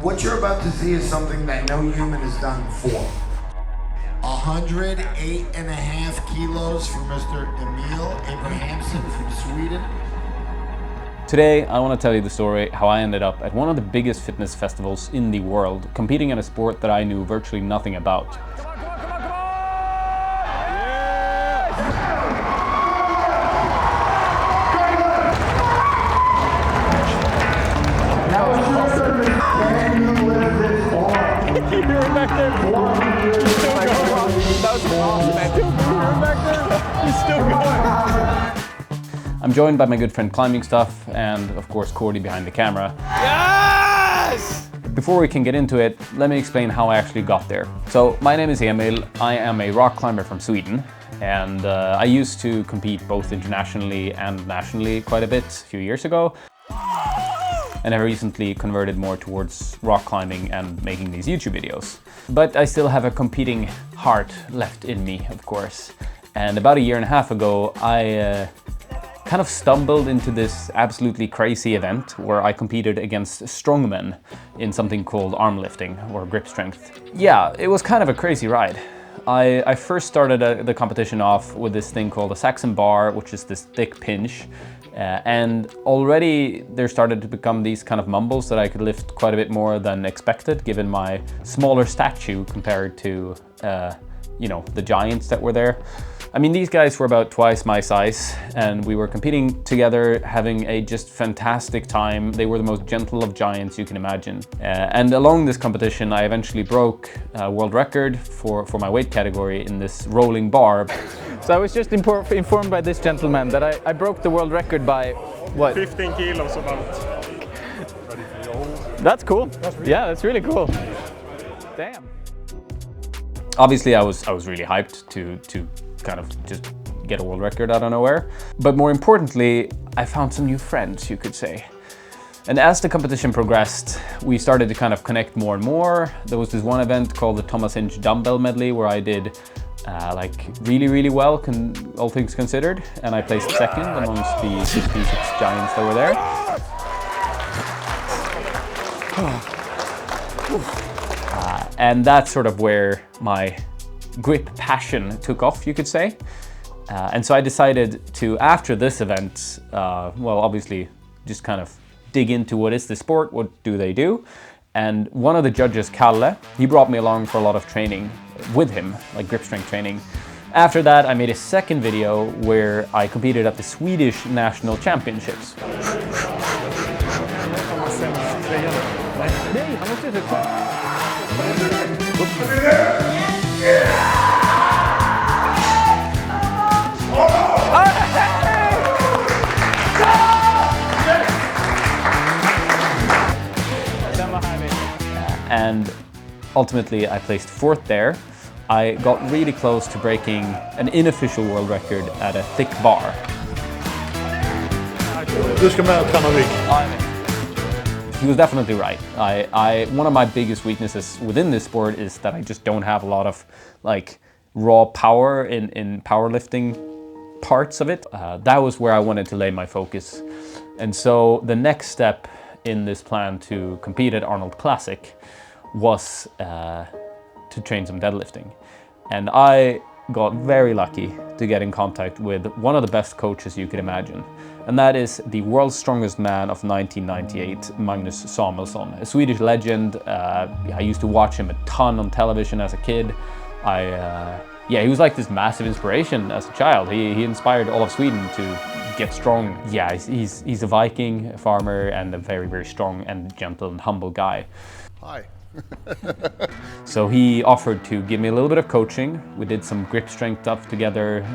What you're about to see is something that no human has done before. 108.5 kilos for Mr. Emil Abrahamsson from Sweden. Today, I want to tell you the story how I ended up at one of the biggest fitness festivals in the world, competing in a sport that I knew virtually nothing about. I'm joined by my good friend Climbing Stuff and of course Cordy behind the camera. Yes! Before we can get into it, let me explain how I actually got there. So my name is Emil, I am a rock climber from Sweden, and I used to compete both internationally and nationally quite a bit a few years ago. And I recently converted more towards rock climbing and making these YouTube videos. But I still have a competing heart left in me, of course. And about a year and a half ago, I kind of stumbled into this absolutely crazy event where I competed against strongmen in something called arm lifting or grip strength. Yeah, it was kind of a crazy ride. I first started the competition off with this thing called a Saxon bar, which is this thick pinch. And already there started to become these kind of mumbles that I could lift quite a bit more than expected, given my smaller stature compared to, you know, the giants that were there. I mean, these guys were about twice my size, and we were competing together, having a just fantastic time. They were the most gentle of giants you can imagine. And along this competition, I eventually broke a world record for my weight category in this rolling bar. So I was just informed by this gentleman that I broke the world record by, what? 15 kilos about. That's cool. Yeah, that's really cool. Damn. Obviously, I was really hyped to kind of just get a world record out of nowhere. But more importantly, I found some new friends, you could say. And as the competition progressed, we started to kind of connect more and more. There was this one event called the Thomas Inch Dumbbell Medley where I did like really well, all things considered. And I placed second amongst the 56 giants that were there. And that's sort of where my grip passion took off, you could say. And so I decided to, after this event, well, obviously just kind of dig into what is the sport, what do they do? And one of the judges, Kalle, he brought me along for a lot of training with him, like grip strength training. After that, I made a second video where I competed at the Swedish National Championships. And ultimately I placed fourth there. I got really close to breaking an unofficial world record at a thick bar. Du ska med och träna rygg. He was definitely right. One of my biggest weaknesses within this sport is that I just don't have a lot of like raw power in powerlifting parts of it. That was where I wanted to lay my focus. And so the next step in this plan to compete at Arnold Classic was to train some deadlifting. And I got very lucky to get in contact with one of the best coaches you could imagine. And that is the world's strongest man of 1998, Magnus Samuelsson, a Swedish legend. I used to watch him a ton on television as a kid. Yeah, he was like this massive inspiration as a child. He inspired all of Sweden to get strong. Yeah, he's a Viking, a farmer, and a very strong and gentle and humble guy. Hi. So he offered to give me a little bit of coaching. We did some grip strength stuff together.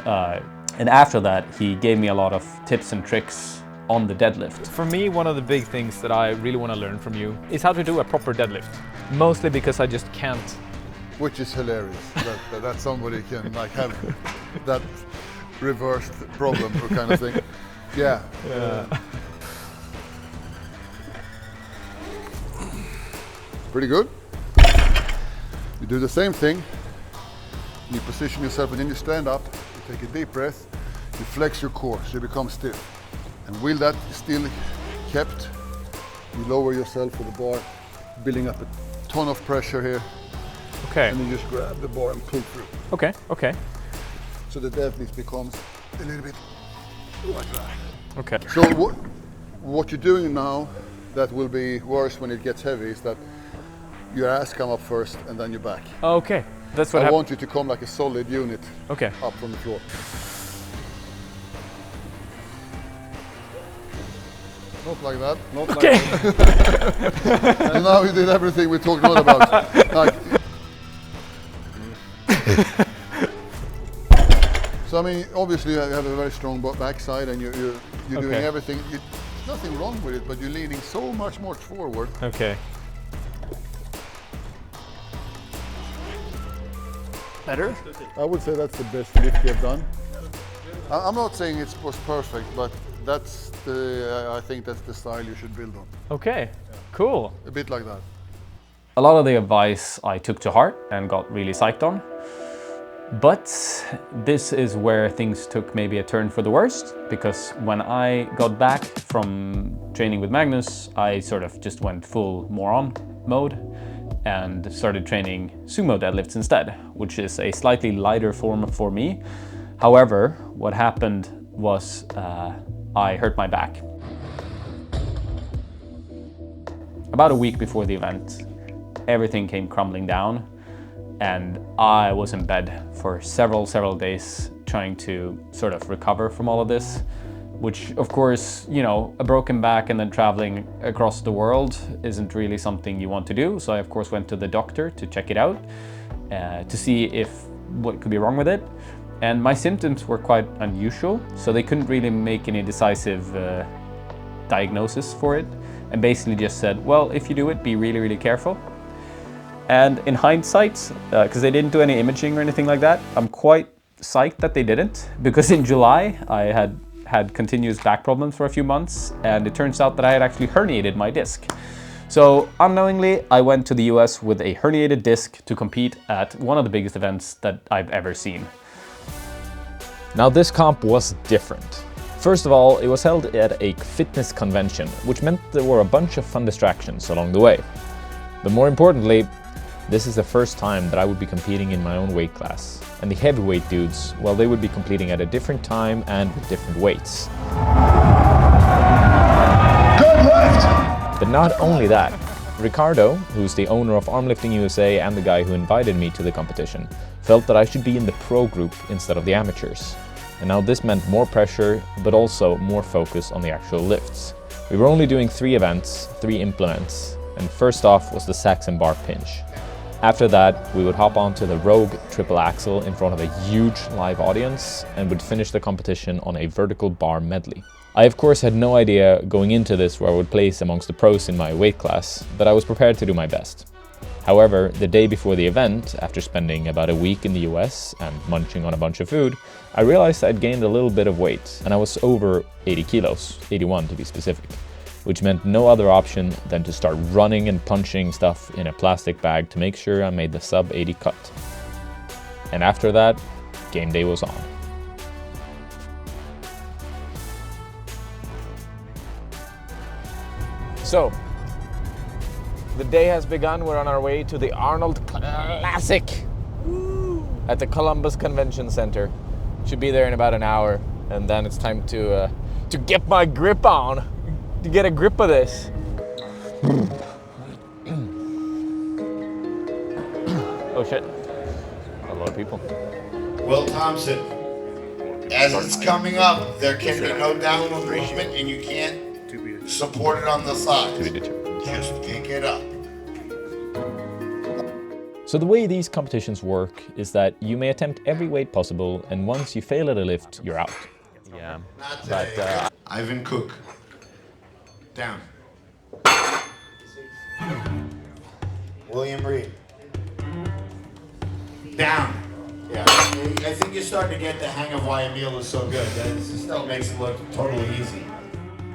And after that, he gave me a lot of tips and tricks on the deadlift. For me, one of the big things that I really want to learn from you is how to do a proper deadlift. Mostly because I just can't. Which is hilarious, that somebody can like have that reversed problem or kind of thing. Yeah. Pretty good. You do the same thing. You position yourself and then you stand up, you take a deep breath, you flex your core so you become stiff. And while that is still kept, you lower yourself with the bar building up a ton of pressure here. Okay. And then just grab the bar and pull through. Okay. Okay. So the deadlift becomes a little bit like that. Okay. So what you're doing now that will be worse when it gets heavy is that your ass come up first and then your back. Okay. That's what I happened. want you to come like a solid unit Okay. up from the floor. Not like that. Not Okay. like that. And now you did everything we talked about. Like, so I mean, obviously you have a very strong backside, and you're doing Okay. everything. Nothing wrong with it, but you're leaning so much more forward. Okay. Better? I would say that's the best lift you've done. I'm not saying it was perfect, but that's I think that's the style you should build on. Okay. Cool. A bit like that. A lot of the advice I took to heart and got really psyched on. But this is where things took maybe a turn for the worst, because when I got back from training with Magnus, I sort of just went full moron mode and started training sumo deadlifts instead, which is a slightly lighter form for me. However, what happened was I hurt my back. About a week before the event, everything came crumbling down, and I was in bed for several days trying to sort of recover from all of this, which of course, you know, a broken back and then traveling across the world isn't really something you want to do. So I of course went to the doctor to check it out, to see if what could be wrong with it. And my symptoms were quite unusual, so they couldn't really make any decisive diagnosis for it, and basically just said, well, if you do it, be really careful. And in hindsight, because they didn't do any imaging or anything like that, I'm quite psyched that they didn't, because in July I had continuous back problems for a few months, and it turns out that I had actually herniated my disc. So unknowingly, I went to the US with a herniated disc to compete at one of the biggest events that I've ever seen. Now this comp was different. First of all, it was held at a fitness convention, which meant there were a bunch of fun distractions along the way. But more importantly, this is the first time that I would be competing in my own weight class. And the heavyweight dudes, well, they would be competing at a different time and with different weights. Good lift! But not only that, Riccardo, who's the owner of Armlifting USA and the guy who invited me to the competition, felt that I should be in the pro group instead of the amateurs. And now this meant more pressure, but also more focus on the actual lifts. We were only doing 3 events, 3 implements, and first off was the Saxon bar pinch. After that, we would hop onto the Rogue triple axel in front of a huge live audience and would finish the competition on a vertical bar medley. I of course had no idea going into this where I would place amongst the pros in my weight class, but I was prepared to do my best. However, the day before the event, after spending about a week in the US and munching on a bunch of food, I realized I'd gained a little bit of weight, and I was over 80 kilos, 81 to be specific, which meant no other option than to start running and punching stuff in a plastic bag to make sure I made the sub 80 cut. And after that, game day was on. So, the day has begun. We're on our way to the Arnold Classic at the Columbus Convention Center. Should be there in about an hour, and then it's time to get my grip on, to get a grip of this. Oh shit, a lot of people. Will Thompson, as it's coming up, there can be no downward movement, and you can't support it on the side. Just pick it up. So the way these competitions work is that you may attempt every weight possible, and once you fail at a lift, you're out. Yeah. Not today. Ivan Cook. Down. William Reed. Down. Yeah, I think you're starting to get the hang of why Emil is so good. That still makes it look totally easy.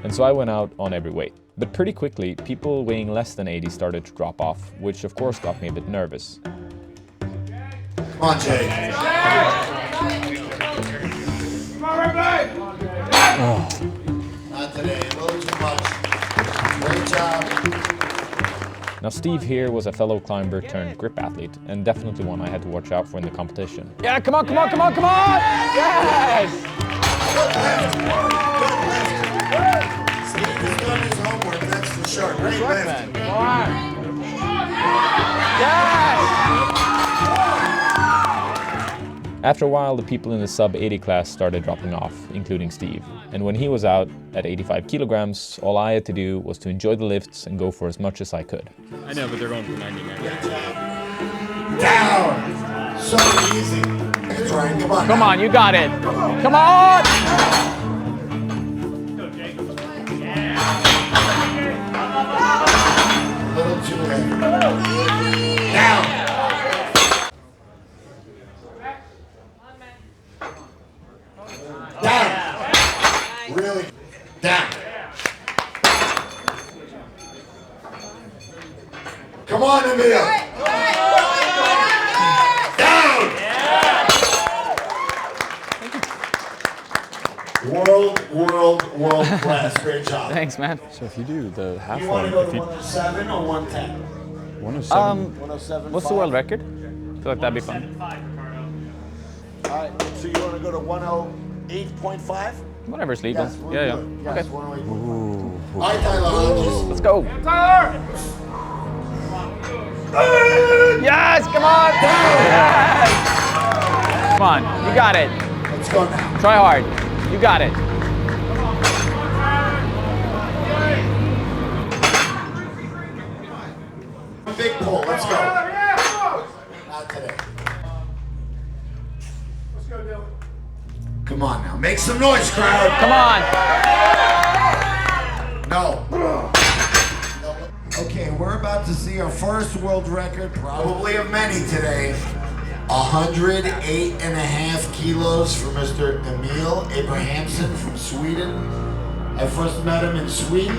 And so I went out on every weight. But pretty quickly, people weighing less than 80 started to drop off, which of course got me a bit nervous. Come on, Jay. Not today. A little too much. Great job. Now Steve here was a fellow climber turned grip athlete, and definitely one I had to watch out for in the competition. Yeah, come on, come on, come on, come on! Yes! Steve has done his homework, that's for sure. Great lift. Man. Come on! Yes! After a while, the people in the sub-80 class started dropping off, including Steve. And when he was out at 85 kilograms, all I had to do was to enjoy the lifts and go for as much as I could. I know, but they're going for 99. Down! So easy. That's right, come on. Come on, you got it! Come on! A little too heavy. Down! Down! Really? Down! Come on, Emil! Down! World class. Great job. Thanks, man. So if you do the half You want to one, go to 107 or 110? 107. 107. What's the world record? I feel like that'd be fun. All right, so you want to go to 108.5? Whatever's legal. Yes, we'll Yeah, do it. yeah. Yes, Okay. 108.5. All right, Tyler. Let's go. Yes, come on! Yes! Come on, you got it. Let's go now. Try hard. You got it. Big pull. Let's go. Not today. Let's go, Dylan. Come on now. Make some noise, crowd. Come on. No. Okay, we're about to see our first world record, probably of many today. 108.5 kilos for Mr. Emil Abrahamsson from Sweden. I first met him in Sweden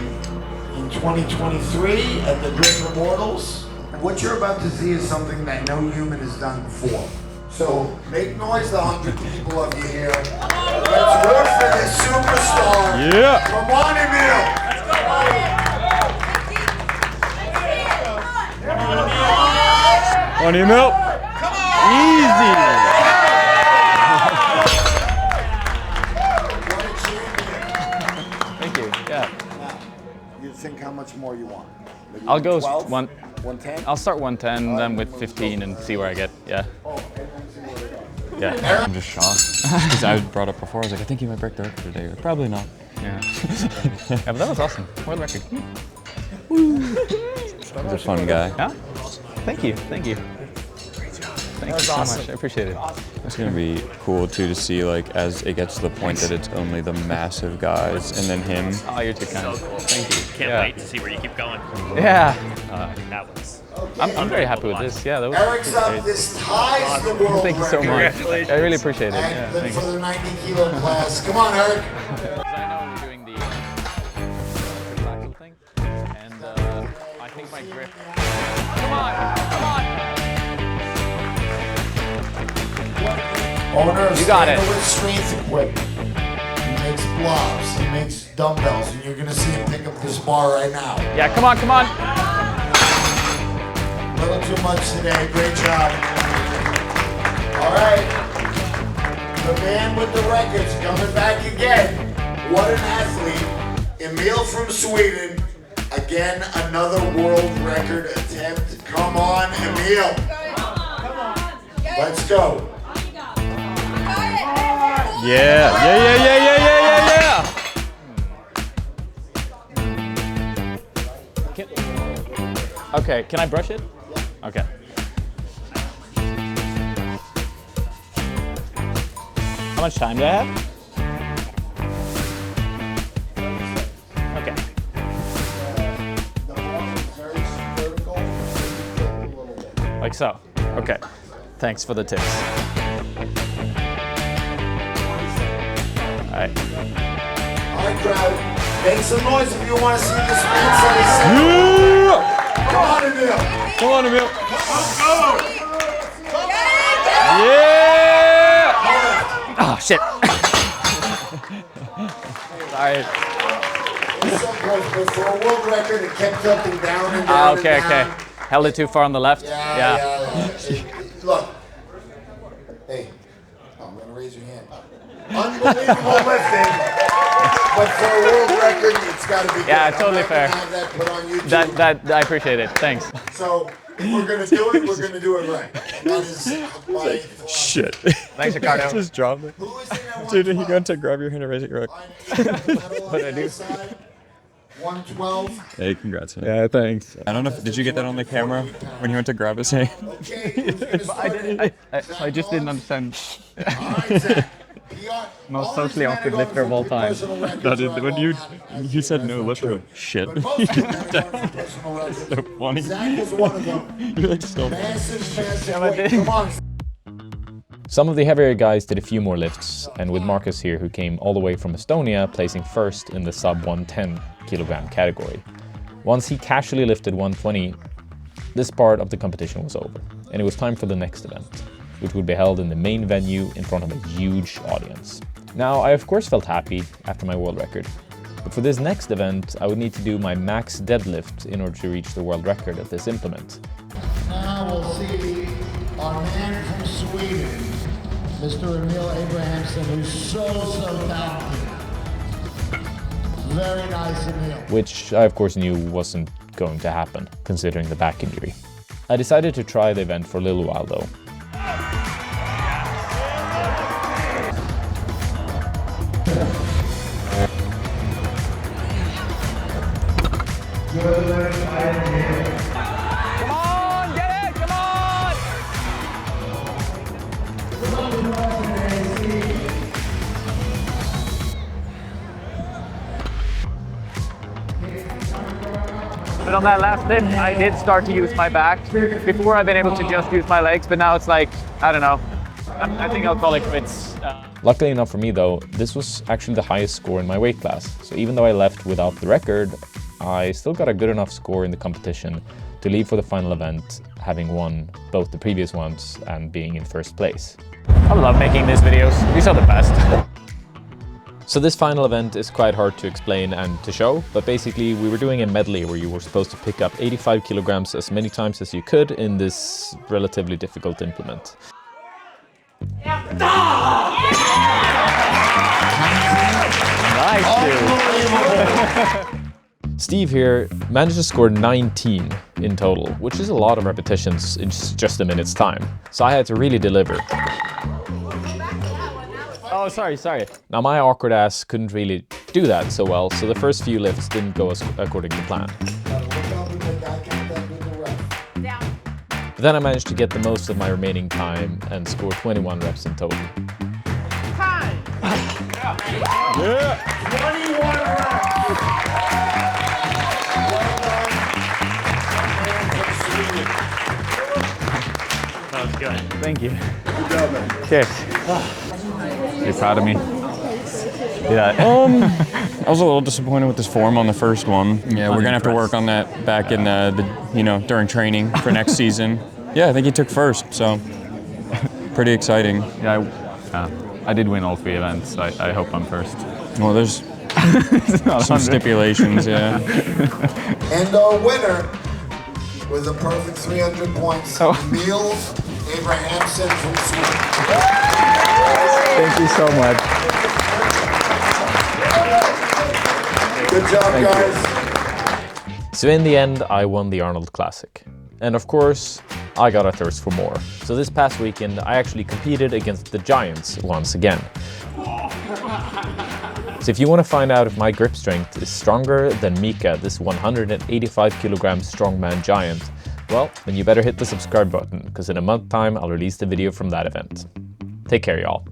in 2023 at the Grip Immortals. What you're about to see is something that no human has done before. So make noise, the 100 people of you here. Let's root for this superstar. Yeah. Come on, Emil. On Emil. Easy. What a champion. Thank you. Yeah. You think how much more you want? Maybe I'll go 110? I'll start 110, then with 15 and see where I get. Yeah. Yeah. I'm just shocked. Because I brought up before, I was like, I think you might break the record today. Or, probably not. Yeah. Yeah, but that was awesome. World record. He's a fun guy. Yeah. Thank you. Thank you. Thank you so much. I appreciate it. It's gonna be cool too to see, like, as it gets to the point that it's only the massive guys and then him. Oh, you're too kind. Thank you. Can't wait to see where you keep going. Yeah. That was. I'm very happy with this. Yeah, that was Eric's up. great. This ties the world Thank you so record. much. I really appreciate it. Yeah, And then thanks. for the 90 kilo class. Come on, Eric. I know we're doing the tackle thing, and I think my grip. Come on! Come on! Owner of You got it. With strength equipment. He makes blobs. He makes dumbbells, and you're gonna see him pick up this bar right now. Yeah, come on, come on! A little too much today. Great job. All right. The man with the records coming back again. What an athlete. Emil from Sweden. Again, another world record attempt. Come on, Emil. Let's go. Yeah. Okay, can I brush it? Okay. How much time do I have? Okay. Like so. Okay. Thanks for the tips. All right. All right, crowd. Make some noise if you want to see this man set his Come on, Emil. Come on, Emil. Oh, shit. Sorry. so close, but for a world record, it kept tilting down and down. Okay, and down. okay. Held it too far on the left? Yeah. Look. Hey, I'm going to raise your hand. Unbelievable lifting. But for a world record, it's got to be good. Yeah, totally fair. Have that put on YouTube. That I appreciate it. Thanks. So, if we're going to do it, we're going to do it right. And that is my Shit. Thanks, Riccardo. Just dropped it. Who is in that Dude, he going to grab your hand and raise it right. What did I do? 112. Hey, congrats. Man. Yeah, thanks. I don't know if, did you get that on the camera when you went to grab his hand? Okay. I just didn't understand. All right, Zach. Most socially awkward lifter of all time. When you said no lifter, shit. So funny. Zach is one of them. You're like so Massive weight. Come on. Some of the heavier guys did a few more lifts, and with Marcus here, who came all the way from Estonia, placing first in the sub 110 kilogram category. Once he casually lifted 120, this part of the competition was over, and it was time for the next event, which would be held in the main venue in front of a huge audience. Now, I of course felt happy after my world record, but for this next event, I would need to do my max deadlift in order to reach the world record at this implement. Now we'll see our man from Sweden, Mr. Emil Abrahamsson, who's so talented. Very nice, Emil. Which I of course knew wasn't going to happen, considering the back injury. I decided to try the event for a little while though. Come on, get it! Come on! But on that last lift, I did start to use my back. Before I've been able to just use my legs, but now it's like, I don't know. I think I'll call it quits. Luckily enough for me though, this was actually the highest score in my weight class. So even though I left without the record, I still got a good enough score in the competition to leave for the final event, having won both the previous ones and being in first place. I love making these videos. These are the best. So this final event is quite hard to explain and to show, but basically we were doing a medley where you were supposed to pick up 85 kilograms as many times as you could in this relatively difficult implement. Nice, dude. Steve here managed to score 19 in total, which is a lot of repetitions in just a minute's time. So I had to really deliver. Oh, sorry. Now my awkward ass couldn't really do that so well, so the first few lifts didn't go according to plan. But then I managed to get the most of my remaining time and score 21 reps in total. Yeah. 21 reps. That was good. Thank you. Good job, man. Cheers. You're proud of me? Yeah. I was a little disappointed with this form on the first one. Yeah, we're gonna have to work on that back in during training for next season. Yeah, I think he took first, so pretty exciting. Yeah, I did win all 3 events. I hope I'm first. Well, there's some stipulations, yeah. And our winner with a perfect 300 points, Emil Abrahamsson from Sweden. Thank you so much. Good job, guys. So in the end, I won the Arnold Classic. And of course, I got a thirst for more. So this past weekend, I actually competed against the Giants once again. So if you want to find out if my grip strength is stronger than Mika, this 185 kilogram strongman giant, well, then you better hit the subscribe button, because in a month's time, I'll release the video from that event. Take care, y'all.